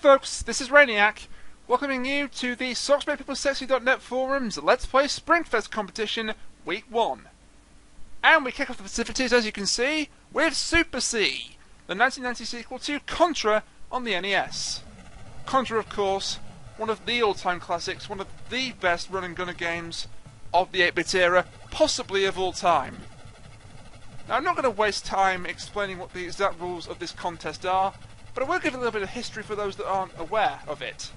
folks, this is Rainiac, welcoming you to the SocksMadePeopleSexy.net forums Let's Play Springfest competition Week 1. And we kick off the festivities, as you can see, with Super C, the 1990 sequel to Contra on the NES. Contra, of course, one of the all-time classics, one of the best run-and-gunner games of the 8-bit era, possibly of all time. Now, I'm not going to waste time explaining what the exact rules of this contest are, but I will give a little bit of history for those that aren't aware of it.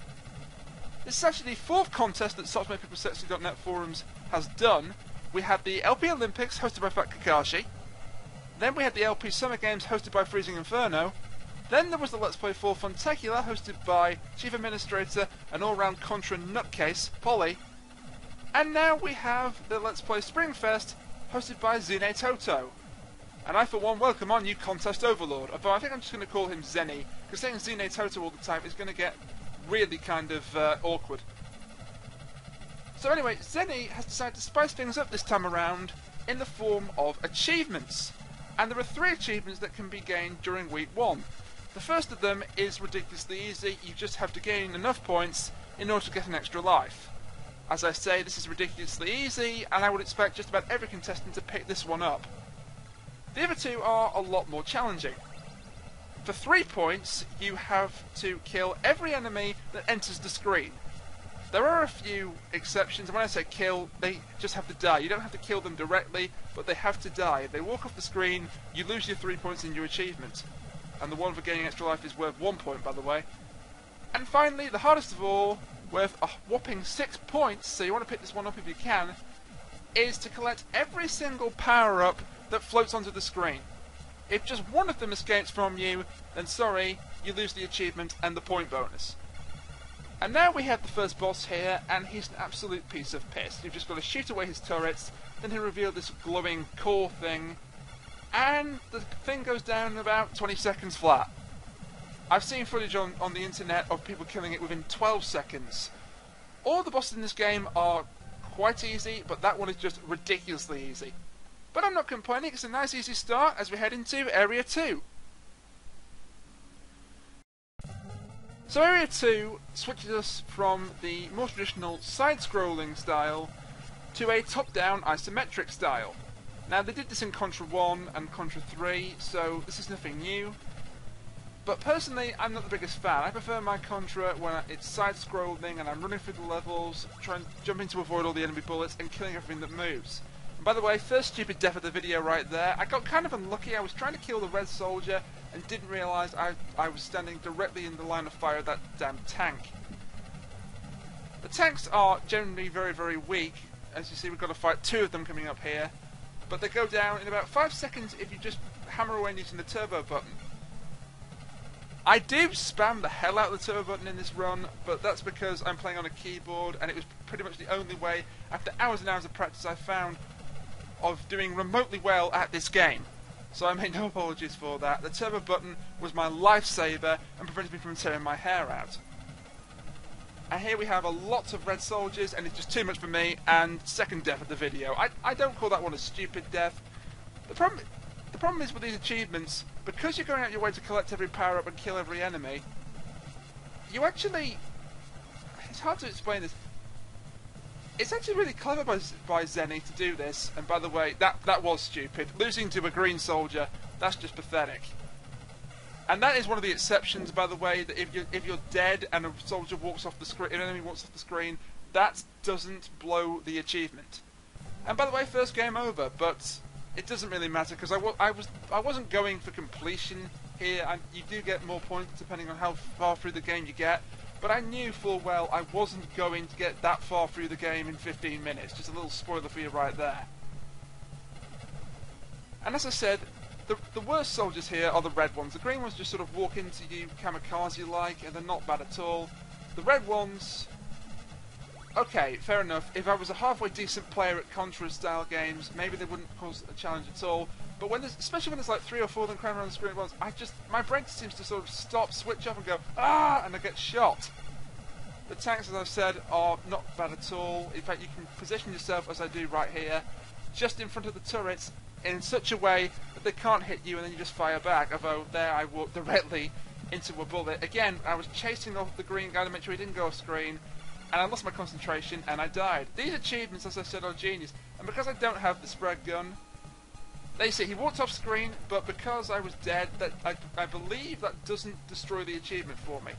This is actually the fourth contest that SocksMadePeopleSexy.net forums has done. We had the LP Olympics hosted by Fat Kakashi, then we had the LP Summer Games hosted by Freezing Inferno, then there was the Let's Play 4 Funtacular hosted by Chief Administrator and all-round Contra nutcase, Polly, and now we have the Let's Play Springfest hosted by Zine Toto. And I for one welcome on you Contest Overlord, although I think I'm just going to call him Zenny, because saying Zine Toto all the time is going to get really kind of awkward. So anyway, Zenny has decided to spice things up this time around in the form of achievements. And there are 3 achievements that can be gained during Week 1. The first of them is ridiculously easy, you just have to gain enough points in order to get an extra life. As I say, this is ridiculously easy, and I would expect just about every contestant to pick this one up. The other 2 are a lot more challenging. For 3 points, you have to kill every enemy that enters the screen. There are a few exceptions, and when I say kill, they just have to die. You don't have to kill them directly, but they have to die. If they walk off the screen, you lose your 3 points in your achievement. And the one for gaining extra life is worth 1 point, by the way. And finally, the hardest of all, worth a whopping 6 points, so you want to pick this one up if you can, is to collect every single power-up that floats onto the screen. If just one of them escapes from you, then sorry, you lose the achievement and the point bonus. And now we have the first boss here, and he's an absolute piece of piss. You've just got to shoot away his turrets, then he'll reveal this glowing core thing, and the thing goes down in about 20 seconds flat. I've seen footage on the internet of people killing it within 12 seconds. All the bosses in this game are quite easy, but that one is just ridiculously easy. But I'm not complaining, it's a nice easy start as we head into Area 2. So Area 2 switches us from the more traditional side-scrolling style to a top-down isometric style. Now they did this in Contra 1 and Contra 3, so this is nothing new. But personally, I'm not the biggest fan. I prefer my Contra when it's side-scrolling and I'm running through the levels, jumping to avoid all the enemy bullets and killing everything that moves. By the way, first stupid death of the video right there. I got kind of unlucky. I was trying to kill the red soldier and didn't realise I was standing directly in the line of fire of that damn tank. The tanks are generally very, very weak. As you see, we've got to fight 2 of them coming up here. But they go down in about 5 seconds if you just hammer away using the turbo button. I do spam the hell out of the turbo button in this run, but that's because I'm playing on a keyboard and it was pretty much the only way, after hours and hours of practice, I found of doing remotely well at this game. So I make no apologies for that. The turbo button was my lifesaver and prevented me from tearing my hair out. And here we have a lot of red soldiers and it's just too much for me, and second death of the video. I don't call that one a stupid death. The problem is with these achievements, because you're going out your way to collect every power up and kill every enemy, you actually... It's hard to explain this. It's actually really clever by Zenny to do this, and by the way, that was stupid. Losing to a green soldier, that's just pathetic. And that is one of the exceptions, by the way, that if you're dead and a soldier walks off the screen, an enemy walks off the screen, that doesn't blow the achievement. And by the way, first game over, but it doesn't really matter because I wasn't going for completion here, and you do get more points depending on how far through the game you get. But I knew full well I wasn't going to get that far through the game in 15 minutes. Just a little spoiler for you right there. And as I said, the worst soldiers here are the red ones. The green ones just sort of walk into you kamikaze-like, and they're not bad at all. The red ones... Okay, fair enough. If I was a halfway decent player at Contra-style games, maybe they wouldn't cause a challenge at all. But when especially when there's like 3 or 4 of them crawling around the screen at once, my brain seems to sort of stop, switch off and go, ah, and I get shot. The tanks, as I've said, are not bad at all. In fact, you can position yourself, as I do right here, just in front of the turrets in such a way that they can't hit you and then you just fire back, although there I walk directly into a bullet. Again, I was chasing off the green guy to make sure he didn't go off screen, and I lost my concentration and I died. These achievements, as I said, are genius, and because I don't have the spread gun, they say he walked off screen, but because I was dead, that I believe that doesn't destroy the achievement for me.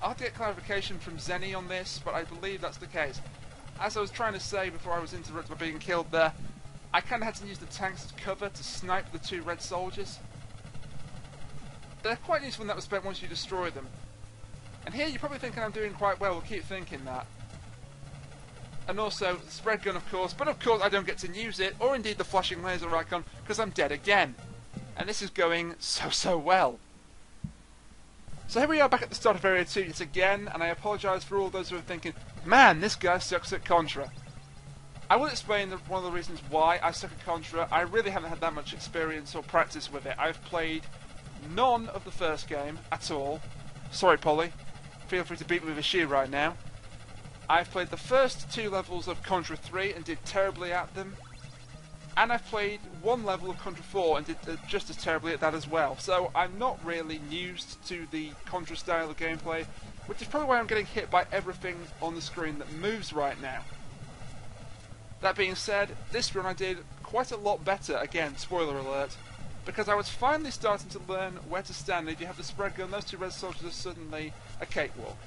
I'll have to get clarification from Zenny on this, but I believe that's the case. As I was trying to say before I was interrupted by being killed there, I kind of had to use the tanks as cover to snipe the 2 red soldiers. They're quite useful in that respect once you destroy them. And here you're probably thinking I'm doing quite well, we'll keep thinking that. And also, the spread gun of course, but of course I don't get to use it, or indeed the flashing laser icon, because I'm dead again. And this is going so well. So here we are back at the start of Area 2 yet again, and I apologise for all those who are thinking, man, this guy sucks at Contra. I will explain one of the reasons why I suck at Contra. I really haven't had that much experience or practice with it. I've played none of the first game at all. Sorry, Polly. Feel free to beat me with a shoe right now. I've played the first 2 levels of Contra 3 and did terribly at them. And I've played 1 level of Contra 4 and did just as terribly at that as well. So I'm not really used to the Contra style of gameplay, which is probably why I'm getting hit by everything on the screen that moves right now. That being said, this run I did quite a lot better, again, spoiler alert, because I was finally starting to learn where to stand. If you have the spread gun, those 2 red soldiers are suddenly a cakewalk.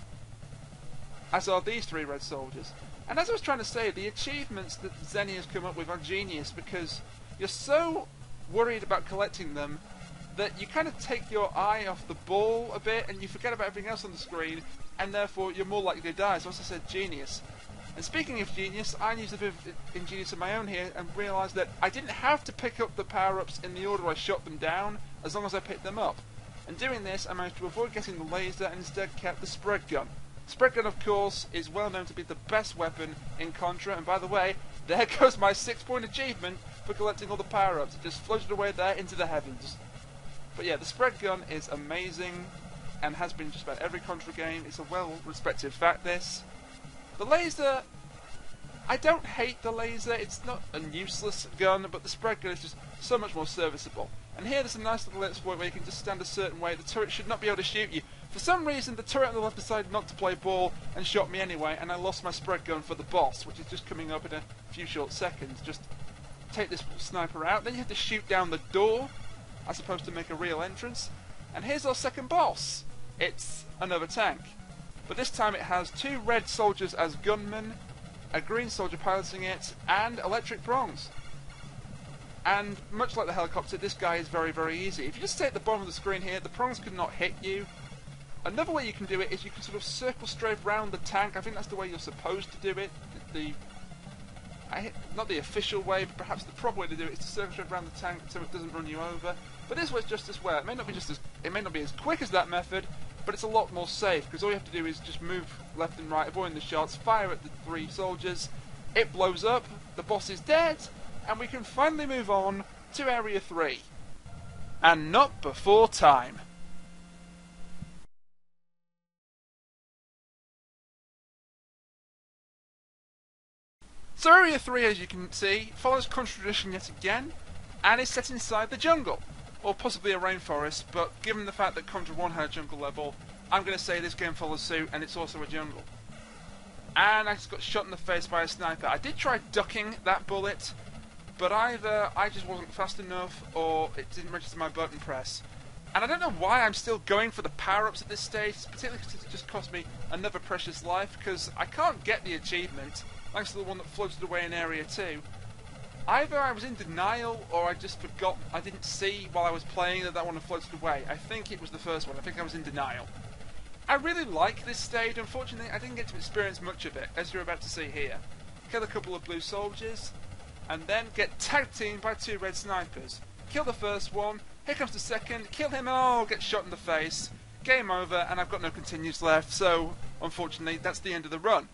As are these 3 red soldiers. And as I was trying to say, the achievements that Zenny has come up with are genius, because you're so worried about collecting them that you kind of take your eye off the ball a bit and you forget about everything else on the screen, and therefore you're more likely to die. So as I said, genius. And speaking of genius, I used a bit of ingenious of my own here and realised that I didn't have to pick up the power-ups in the order I shot them down, as long as I picked them up. And doing this, I managed to avoid getting the laser and instead kept the spread gun. Spread gun, of course, is well known to be the best weapon in Contra, and by the way, there goes my 6-point achievement for collecting all the power-ups. It just floated away there into the heavens. But yeah, the spread gun is amazing, and has been just about every Contra game. It's a well-respected fact, this. The laser, I don't hate the laser, it's not a useless gun, but the spread gun is just so much more serviceable. And here there's a nice little exploit where you can just stand a certain way, the turret should not be able to shoot you. For some reason, the turret on the left decided not to play ball and shot me anyway, and I lost my spread gun for the boss, which is just coming up in a few short seconds. Just take this sniper out, then you have to shoot down the door, as opposed to make a real entrance. And here's our second boss. It's another tank. But this time it has 2 red soldiers as gunmen, a green soldier piloting it, and electric prongs. And much like the helicopter, this guy is very easy. If you just stay at the bottom of the screen here, the prongs could not hit you. Another way you can do it is you can sort of circle straight round the tank. I think that's the way you're supposed to do it. Not the official way, but perhaps the proper way to do it is to circle straight around the tank so it doesn't run you over. But this was just as well. It may not be as quick as that method, but it's a lot more safe, because all you have to do is just move left and right, avoiding the shots, fire at the 3 soldiers, it blows up, the boss is dead, and we can finally move on to Area 3. And not before time. So Area 3, as you can see, follows Contra tradition yet again, and is set inside the jungle. Or possibly a rainforest, but given the fact that Contra 1 had a jungle level, I'm going to say this game follows suit, and it's also a jungle. And I just got shot in the face by a sniper. I did try ducking that bullet, but either I just wasn't fast enough, or it didn't register my button press. And I don't know why I'm still going for the power-ups at this stage, particularly because it just cost me another precious life, because I can't get the achievement, thanks to the one that floated away in Area 2. Either I was in denial, or I just forgot, I didn't see while I was playing that one had floated away. I think it was the first one, I think I was in denial. I really like this stage, unfortunately I didn't get to experience much of it, as you're about to see here. Kill a couple of blue soldiers, and then get tag teamed by 2 red snipers. Kill the first one, here comes the second, kill him, oh, get shot in the face. Game over, and I've got no continues left, so unfortunately that's the end of the run.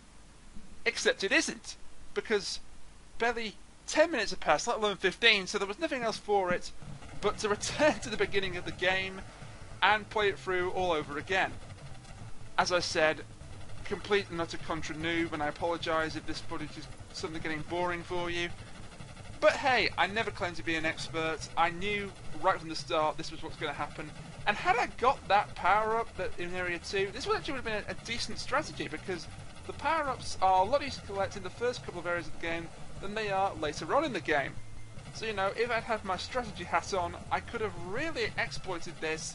Except it isn't, because barely 10 minutes have passed, let alone 15, so there was nothing else for it but to return to the beginning of the game and play it through all over again. As I said, complete and utter Contra noob, and I apologise if this footage is suddenly getting boring for you. But hey, I never claimed to be an expert. I knew right from the start this was what's going to happen. And had I got that power-up in Area 2, this would actually have been a decent strategy, because the power-ups are a lot easier to collect in the first couple of areas of the game than they are later on in the game. So, you know, if I'd had my strategy hat on, I could have really exploited this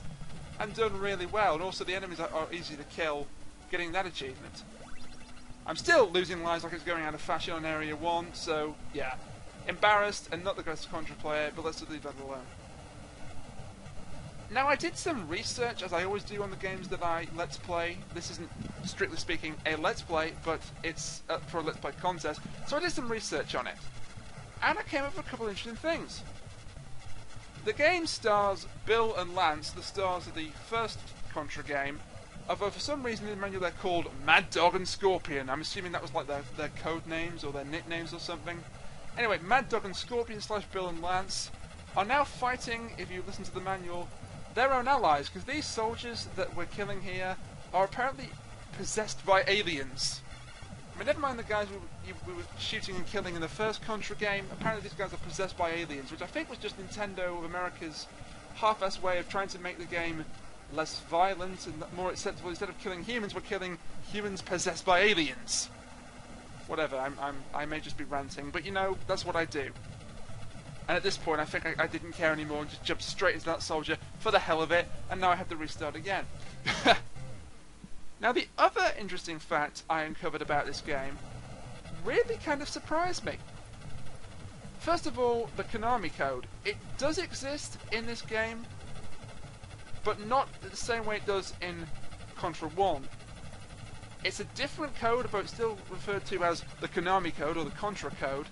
and done really well. And also the enemies are easy to kill, getting that achievement. I'm still losing lives like it's going out of fashion on Area 1, so, yeah. Embarrassed and not the greatest Contra player, but let's just leave that alone. Now, I did some research, as I always do on the games that I Let's Play. This isn't, strictly speaking, a Let's Play, but it's for a Let's Play contest. So I did some research on it. And I came up with a couple of interesting things. The game stars Bill and Lance, the stars of the first Contra game, although for some reason in the manual they're called Mad Dog and Scorpion. I'm assuming that was like their code names or their nicknames or something. Anyway, Mad Dog and Scorpion / Bill and Lance are now fighting, if you listen to the manual, their own allies, because these soldiers that we're killing here are apparently possessed by aliens. I mean, never mind the guys we were shooting and killing in the first Contra game, apparently these guys are possessed by aliens, which I think was just Nintendo of America's half-assed way of trying to make the game less violent and more acceptable. Instead of killing humans, we're killing humans possessed by aliens. Whatever, I may just be ranting, but you know, that's what I do. And at this point, I think I didn't care anymore and just jumped straight into that soldier for the hell of it, and now I have to restart again. Now, the other interesting fact I uncovered about this game really kind of surprised me. First of all, the Konami code. It does exist in this game, but not the same way it does in Contra 1. It's a different code, but it's still referred to as the Konami code or the Contra code.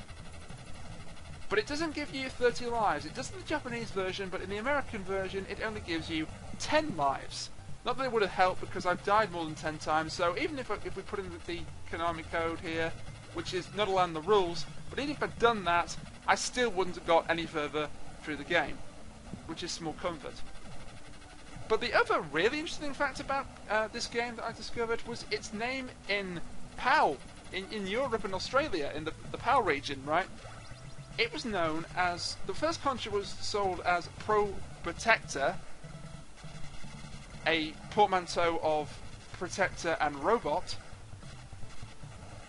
But it doesn't give you 30 lives. It does in the Japanese version, but in the American version it only gives you 10 lives. Not that it would have helped, because I've died more than 10 times, so even if we put in the Konami code here, which is not allowing the rules, but even if I'd done that, I still wouldn't have got any further through the game, which is small comfort. But the other really interesting fact about this game that I discovered was its name in PAL, in Europe and Australia, in the PAL region, right? It was known as, the first Contra was sold as Pro Protector, a portmanteau of Protector and Robot,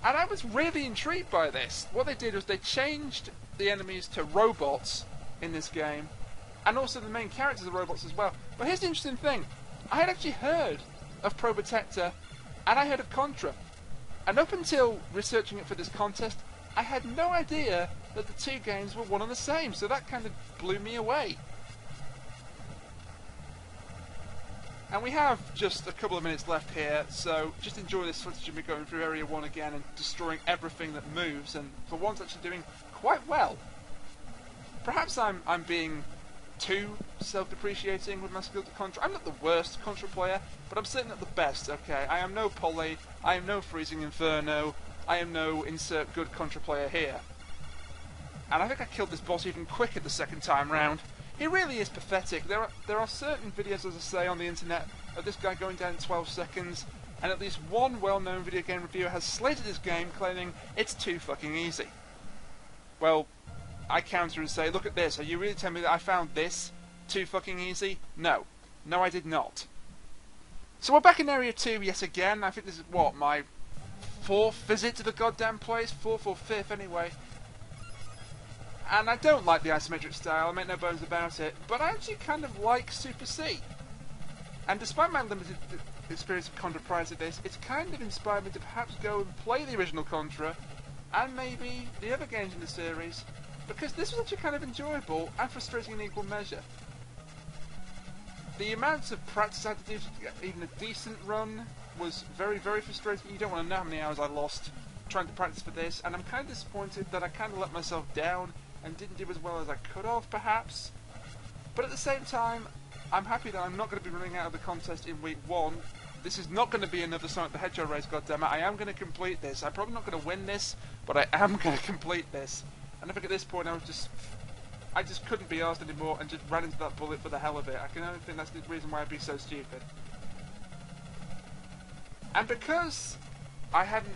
and I was really intrigued by this. What they did was they changed the enemies to robots in this game, and also the main characters are robots as well. But here's the interesting thing, I had actually heard of Pro Protector, and I heard of Contra, and up until researching it for this contest, I had no idea that the two games were one and the same, so that kind of blew me away. And we have just a couple of minutes left here, so just enjoy this footage of me going through Area 1 again and destroying everything that moves, and for once actually doing quite well. Perhaps I'm being too self-depreciating with my skills at Contra. I'm not the worst Contra player, but I'm certainly not the best, okay? I am no Polly, I am no Freezing Inferno, I am no insert good Contra player here. And I think I killed this boss even quicker the second time round. He really is pathetic. There are certain videos, as I say, on the internet of this guy going down in 12 seconds, and at least one well-known video game reviewer has slated this game, claiming it's too fucking easy. Well, I counter and say, look at this, are you really telling me that I found this too fucking easy? No. No, I did not. So we're back in Area 2 yet again. I think this is, what, my 4th visit to the goddamn place? 4th or 5th, anyway. And I don't like the isometric style, I make no bones about it, but I actually kind of like Super C. And despite my limited experience of Contra prior to this, it's kind of inspired me to perhaps go and play the original Contra, and maybe the other games in the series, because this was actually kind of enjoyable and frustrating in equal measure. The amount of practice I had to do to get even a decent run was very, very frustrating. You don't want to know how many hours I lost trying to practice for this, and I'm kind of disappointed that I kind of let myself down and didn't do as well as I could have, perhaps. But at the same time, I'm happy that I'm not going to be running out of the contest in week 1. This is not going to be another Sonic the Hedgehog race, goddammit. I am going to complete this. I'm probably not going to win this, but I am going to complete this. And I think at this point I just couldn't be arsed anymore and just ran into that bullet for the hell of it. I can only think that's the reason why I'd be so stupid. And because I hadn't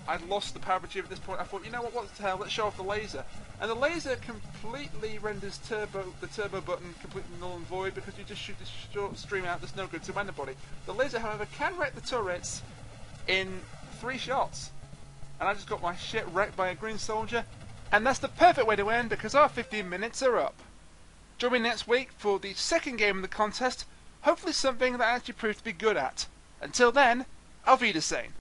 I'd lost the power of achieve at this point. I thought, you know what the hell, let's show off the laser. And the laser completely renders the turbo button completely null and void because you just shoot this short stream out that's no good to anybody. The laser, however, can wreck the turrets in 3 shots. And I just got my shit wrecked by a green soldier. And that's the perfect way to end because our 15 minutes are up. Join me next week for the second game of the contest, hopefully something that I actually proved to be good at. Until then, auf Wiedersehen.